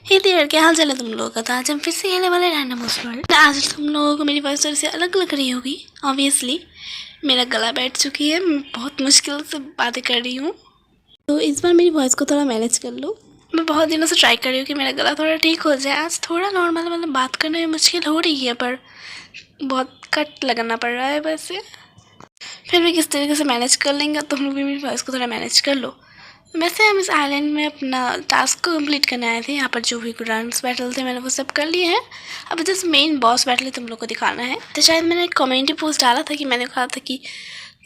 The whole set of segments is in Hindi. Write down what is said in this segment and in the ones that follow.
हे देयर, क्या हाल चल है तुम लोगों का। तो आज हम फिर से खेलने वाले रैंडम वर्ल्ड। आज तुम लोगों को मेरी वॉइस थोड़ी सी अलग लग रही होगी। ऑब्वियसली मेरा गला बैठ चुकी है, मैं बहुत मुश्किल से बातें कर रही हूँ, तो इस बार मेरी वॉइस को थोड़ा मैनेज कर लो। मैं बहुत दिनों से ट्राई कर रही हूँ कि मेरा गला थोड़ा ठीक हो जाए। आज थोड़ा नॉर्मल मतलब बात करने में मुश्किल हो रही है, पर बहुत कट लगाना पड़ रहा है। वैसे फिर भी किस तरीके से मैनेज कर लेंगे, तो हम लोग भी मेरी वॉइस को थोड़ा मैनेज कर लो। वैसे हम इस आइलैंड में अपना टास्क को कंप्लीट करने आए थे। यहाँ पर जो भी ग्रांड्स बैटल थे मैंने वो सब कर लिए हैं। अब जस्ट मेन बॉस बैटल तुम लोग को दिखाना है। तो शायद मैंने एक कम्युनिटी पोस्ट डाला था कि मैंने कहा था कि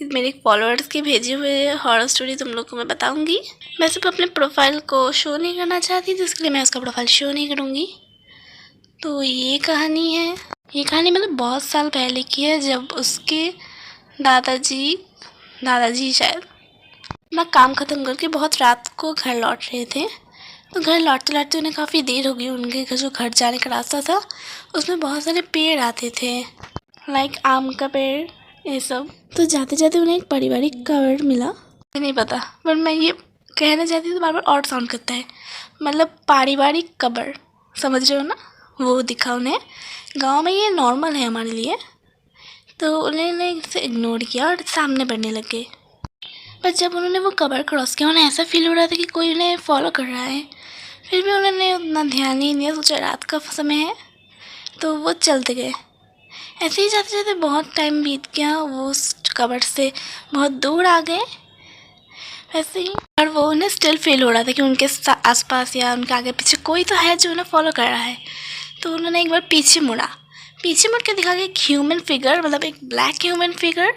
मेरे फॉलोअर्स के भेजे हुए हॉरर स्टोरी तुम लोग को मैं बताऊंगी। मैं सिर्फ अपने प्रोफाइल को शो नहीं करना चाहती, जिसके लिए मैं उसका प्रोफाइल शो नहीं करूँगी। तो ये कहानी है। ये कहानी मतलब बहुत साल पहले की है, जब उसके दादाजी शायद अपना काम ख़त्म करके बहुत रात को घर लौट रहे थे। तो घर लौटते लौटते उन्हें काफ़ी देर हो गई। उनके जो घर जाने का रास्ता था उसमें बहुत सारे पेड़ आते थे, लाइक आम का पेड़, ये सब। तो जाते जाते उन्हें एक पारिवारिक कवर मिला। नहीं पता, पर मैं ये कहना चाहती हूँ तो बार बार और साउंड करता है, मतलब पारिवारिक कबर, समझ रहे हो ना। वो दिखा उन्हें। गाँव में ये नॉर्मल है हमारे लिए। तो उन्होंने इसे इग्नोर किया और सामने बढ़ने लग गए। पर जब उन्होंने वो कबर क्रॉस किया, उन्हें ऐसा फील हो रहा था कि कोई उन्हें फॉलो कर रहा है। फिर भी उन्होंने उतना ध्यान नहीं दिया, सोचा रात का समय है, तो वो चलते गए। ऐसे ही जाते जाते बहुत टाइम बीत गया। वो उस कबर से बहुत दूर आ गए ऐसे ही। और वो उन्हें स्टिल फील हो रहा था कि उनके आसपास या उनके आगे पीछे कोई तो है जो उन्हें फॉलो कर रहा है। तो उन्होंने एक बार पीछे मुड़ के दिखा गया एक ह्यूमन फिगर, मतलब एक ब्लैक ह्यूमन फिगर,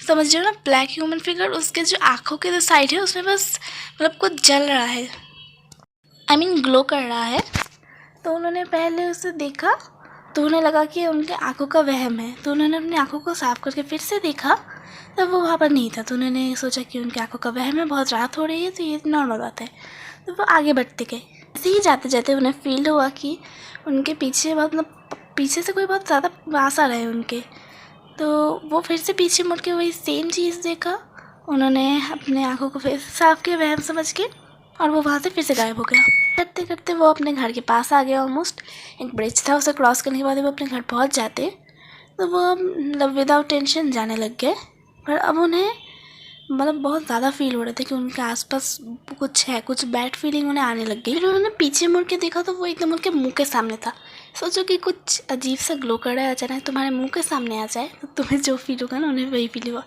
समझ रहे हो ना, ब्लैक ह्यूमन फिगर। उसके जो आँखों के जो साइड है उसमें बस मतलब कुछ जल रहा है, आई मीन ग्लो कर रहा है। तो उन्होंने पहले उसे देखा तो उन्हें लगा कि उनके आँखों का वहम है। तो उन्होंने अपनी आँखों को साफ करके फिर से देखा, तब वो वहाँ पर नहीं था। तो उन्होंने सोचा कि उनकी आँखों का वहम है, बहुत रात हो रही है, तो ये नॉर्मल बात है। तो वो आगे बढ़ते गए। ऐसे ही जाते जाते उन्हें फील हुआ कि उनके पीछे मतलब पीछे से कोई बहुत ज़्यादा पास आ रहा है उनके। तो वो फिर से पीछे मुड़ के वही सेम चीज़ देखा। उन्होंने अपने आँखों को फिर साफ किया वहम समझ के, और वो वहाँ से फिर से गायब हो गया। करते करते वो अपने घर के पास आ गया। ऑलमोस्ट एक ब्रिज था, उसे क्रॉस करने के बाद वो अपने घर पहुँच जाते। तो वो अब मतलब विदाउट टेंशन जाने लग गए। पर अब उन्हें मतलब बहुत ज़्यादा फील हो रहा था कि उनके आसपास कुछ है, कुछ बैड फीलिंग उन्हें आने लग गई। फिर उन्होंने पीछे मुड़ के देखा तो वो एकदम उनके मुंह के सामने था। सोचो कि कुछ अजीब सा ग्लो कर रहा है, अचानक तुम्हारे मुंह के सामने आ जाए तो तुम्हें जो फील होगा ना, उन्हें वही फील हुआ।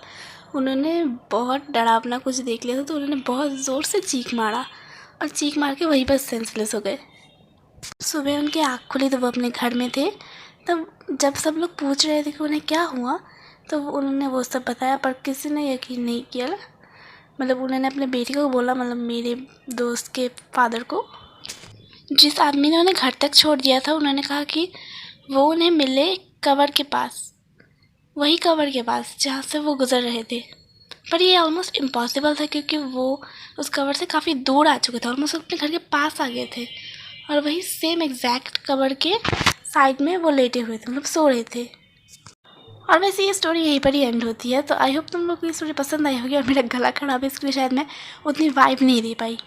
उन्होंने बहुत डरावना कुछ देख लिया था, तो उन्होंने बहुत ज़ोर से चीख मारा, और चीख मार के वहीं पर सेंसलेस हो गए। सुबह उनकी आँख खुली तो वो अपने घर में थे। तब जब सब लोग पूछ रहे थे कि उन्हें क्या हुआ, तो उन्होंने वो सब बताया, पर किसी ने यकीन नहीं किया। मतलब उन्होंने अपने बेटी को बोला, मतलब मेरे दोस्त के फादर को, जिस आदमी ने उन्हें घर तक छोड़ दिया था, उन्होंने कहा कि वो उन्हें मिले कवर के पास, वही कवर के पास जहाँ से वो गुज़र रहे थे। पर ये ऑलमोस्ट इम्पॉसिबल था, क्योंकि वो उस कवर से काफ़ी दूर आ चुके थे, ऑलमोस्ट अपने घर के पास आ गए थे, और वही सेम एग्जैक्ट कवर के साइड में वो लेटे हुए थे, मतलब सो रहे थे। और वैसे ये स्टोरी यहीं पर ही एंड होती है। तो आई होप तुम लोग को ये स्टोरी पसंद आई होगी। और मेरा गला खराब है, इसके लिए शायद मैं उतनी वाइब नहीं दे पाई,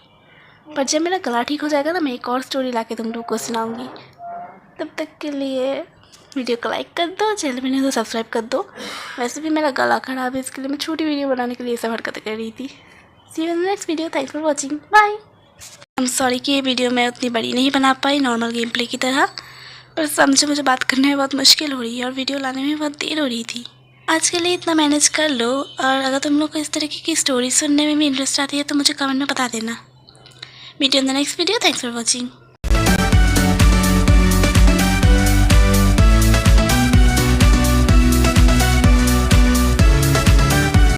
पर जब मेरा गला ठीक हो जाएगा ना, मैं एक और स्टोरी ला के तुम लोग को सुनाऊँगी। तब तक के लिए वीडियो को लाइक कर दो, चैनल में नहीं तो सब्सक्राइब कर दो। वैसे भी मेरा गला खराब है, इसके लिए मैं छोटी वीडियो बनाने के लिए सब हरकतें कर रही थी। See you in the next video, thanks for watching, bye. I am sorry कि ये वीडियो मैं उतनी बड़ी नहीं बना पाई नॉर्मल गेम प्ले की तरह, पर समझे मुझे बात करने में बहुत मुश्किल हो रही है और वीडियो लाने में बहुत देर हो रही थी। आज के लिए इतना मैनेज कर लो। और अगर तुम लोग को इस तरीके की स्टोरी सुनने में भी इंटरेस्ट आती है तो मुझे कमेंट में बता देना। Meet you in the next video, thanks for watching.